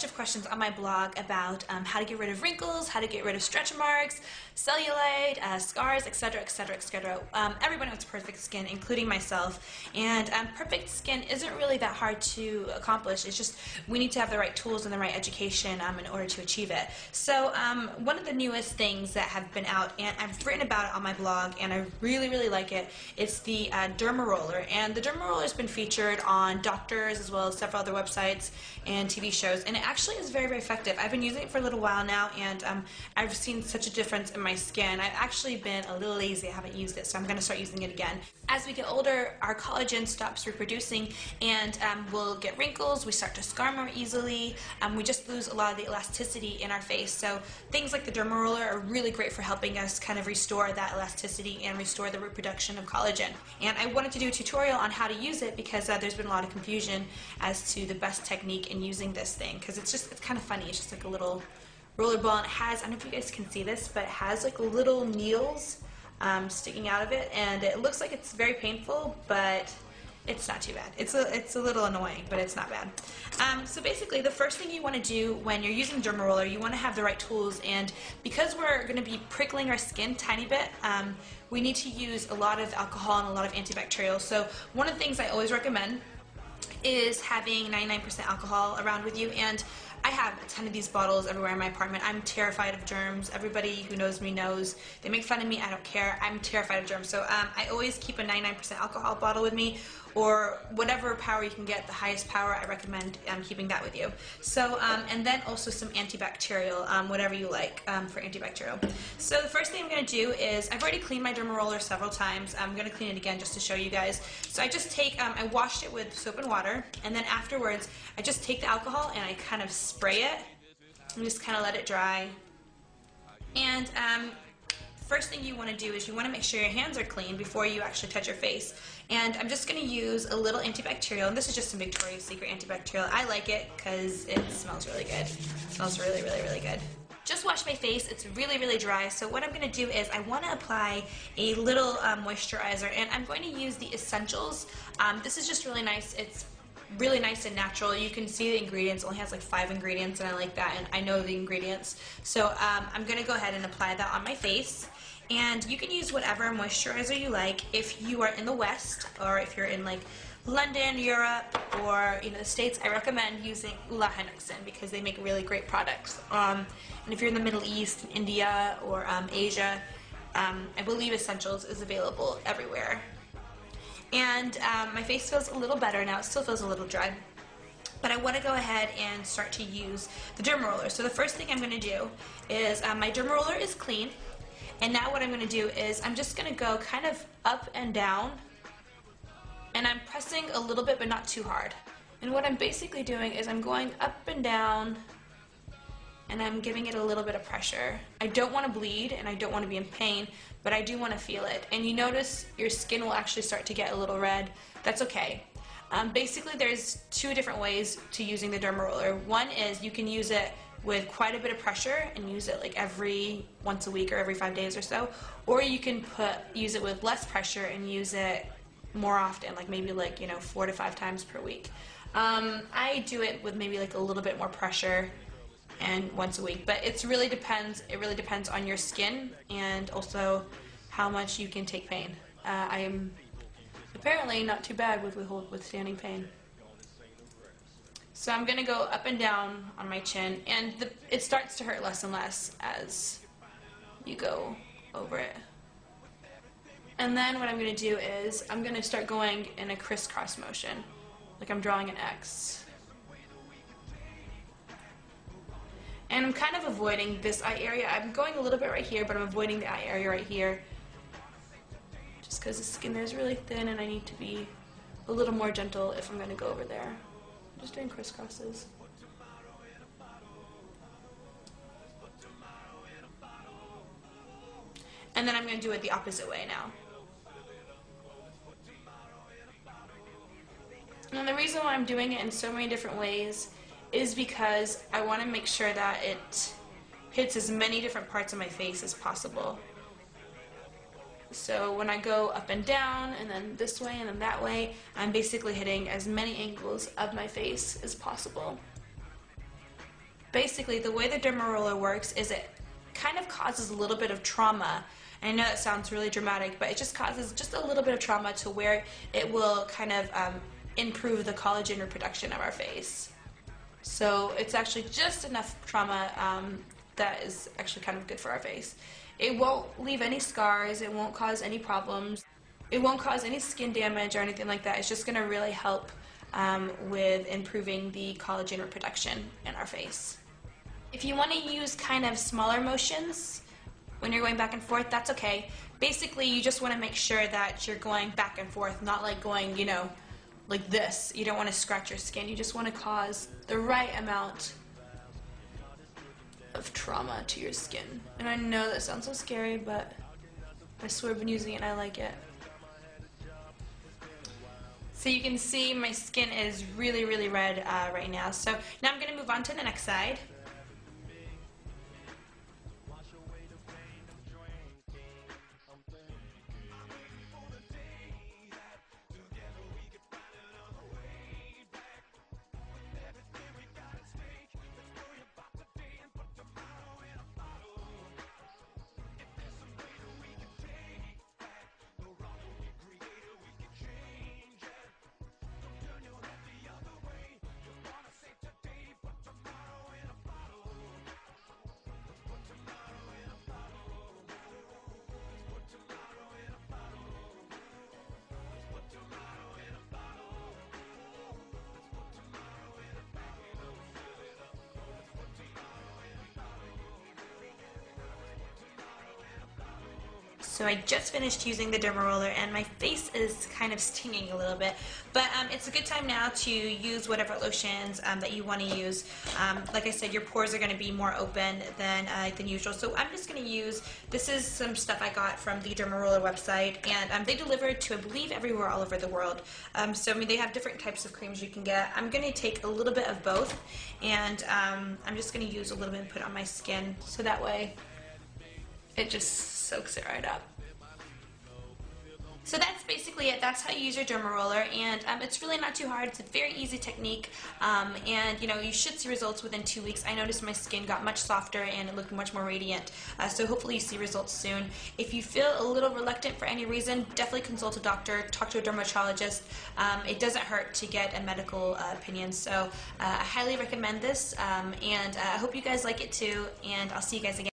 bunch of questions on my blog about how to get rid of wrinkles, how to get rid of stretch marks, cellulite, scars, etc., etc., etc. Everyone wants perfect skin, including myself, and perfect skin isn't really that hard to accomplish. It's just we need to have the right tools and the right education in order to achieve it. So one of the newest things that have been out, and I've written about it on my blog, and I really, really like it, it's the Derma roller. And the Derma roller has been featured on doctors as well as several other websites and TV shows, and it actually is very, very effective. I've been using it for a little while now, and I've seen such a difference in my skin. I've actually been a little lazy. I haven't used it, so I'm going to start using it again. As we get older, our collagen stops reproducing, and we'll get wrinkles, we start to scar more easily, we just lose a lot of the elasticity in our face. So things like the Derma roller are really great for helping us kind of restore that elasticity and restore the reproduction of collagen. And I wanted to do a tutorial on how to use it because there's been a lot of confusion as to the best technique in using this thing, because it's kind of funny. It's just like a little roller ball, and it has, I don't know if you guys can see this, but it has like little needles sticking out of it, and it looks like it's very painful, but it's not too bad. It's a little annoying, but it's not bad. So basically, the first thing you want to do when you're using Derma roller, you want to have the right tools, and because we're going to be prickling our skin a tiny bit, we need to use a lot of alcohol and a lot of antibacterial. So one of the things I always recommend is having 99% alcohol around with you, and I have a ton of these bottles everywhere in my apartment. I'm terrified of germs. Everybody who knows me knows. They make fun of me. I don't care. I'm terrified of germs. So I always keep a 99% alcohol bottle with me, or whatever power you can get, the highest power, I recommend keeping that with you. So, and then also some antibacterial, whatever you like for antibacterial. So the first thing I'm going to do is, I've already cleaned my Derma roller several times. I'm going to clean it again just to show you guys. So I just take, I washed it with soap and water, and then afterwards I just take the alcohol and I kind of spray it and just kind of let it dry. And first thing you want to do is you want to make sure your hands are clean before you actually touch your face. And I'm just going to use a little antibacterial, and this is just some Victoria's Secret antibacterial. I like it because it smells really good. It smells really, really, really good. Just wash my face. It's really, really dry. So what I'm going to do is I want to apply a little moisturizer, and I'm going to use the Essentials. This is just really nice. It's really nice and natural. You can see the ingredients. It only has like 5 ingredients, and I like that, and I know the ingredients. So I'm going to go ahead and apply that on my face. And you can use whatever moisturizer you like. If you are in the West, or if you're in like London, Europe, or the States, I recommend using elah because they make really great products. And if you're in the Middle East, India, or Asia, I believe Essentials is available everywhere. And my face feels a little better now. It still feels a little dry, but I want to go ahead and start to use the Derma roller. So the first thing I'm going to do is, my Derma roller is clean. And now what I'm going to do is I'm just going to go kind of up and down, and I'm pressing a little bit but not too hard. And what I'm basically doing is I'm going up and down, and I'm giving it a little bit of pressure. I don't want to bleed and I don't want to be in pain, but I do want to feel it. And you notice your skin will actually start to get a little red. That's okay. Basically there's 2 different ways to using the Derma roller. One is you can use it with quite a bit of pressure and use it like once a week or every 5 days or so, or you can use it with less pressure and use it more often, like maybe 4 to 5 times per week. I do it with maybe like a little bit more pressure and once a week, but it really depends on your skin and also how much you can take pain. I am apparently not too bad with withstanding pain. So I'm going to go up and down on my chin, and it starts to hurt less and less as you go over it. And then what I'm going to do is I'm going to start going in a crisscross motion, like I'm drawing an X. And I'm kind of avoiding this eye area. I'm going a little bit right here, but I'm avoiding the eye area right here, just because the skin there is really thin and I need to be a little more gentle if I'm going to go over there. Just doing crisscrosses. And then I'm going to do it the opposite way now. And the reason why I'm doing it in so many different ways is because I want to make sure that it hits as many different parts of my face as possible. So when I go up and down, and then this way, and then that way, I'm basically hitting as many angles of my face as possible. basically the way the derma roller works is it kind of causes a little bit of trauma. And I know that sounds really dramatic, but it just causes just a little bit of trauma to where it will kind of improve the collagen reproduction of our face. So it's actually just enough trauma that is actually kind of good for our face. It won't leave any scars, it won't cause any problems, it won't cause any skin damage or anything like that. It's just going to really help with improving the collagen reproduction in our face. If you want to use kind of smaller motions when you're going back and forth, that's okay. Basically, you just want to make sure that you're going back and forth, not like going, you know, like this. You don't want to scratch your skin. You just want to cause the right amount of trauma to your skin. And I know that sounds so scary, but I swear I've been using it and I like it. So you can see my skin is really, really red right now. So now I'm going to move on to the next side. So I just finished using the derma roller and my face is kind of stinging a little bit, but it's a good time now to use whatever lotions that you want to use. Like I said, your pores are going to be more open than usual, so I'm just going to use, this is some stuff I got from the derma roller website, and they deliver to, I believe, everywhere all over the world. So I mean, they have different types of creams you can get. I'm going to take a little bit of both, and I'm just going to use a little bit and put it on my skin, so that way it just soaks it right up. So that's basically it. That's how you use your derma roller, and it's really not too hard. It's a very easy technique, and you know, you should see results within 2 weeks. I noticed my skin got much softer and it looked much more radiant, so hopefully you see results soon. If you feel a little reluctant for any reason, definitely consult a doctor, talk to a dermatologist. It doesn't hurt to get a medical opinion, so I highly recommend this, and I hope you guys like it too, and I'll see you guys again.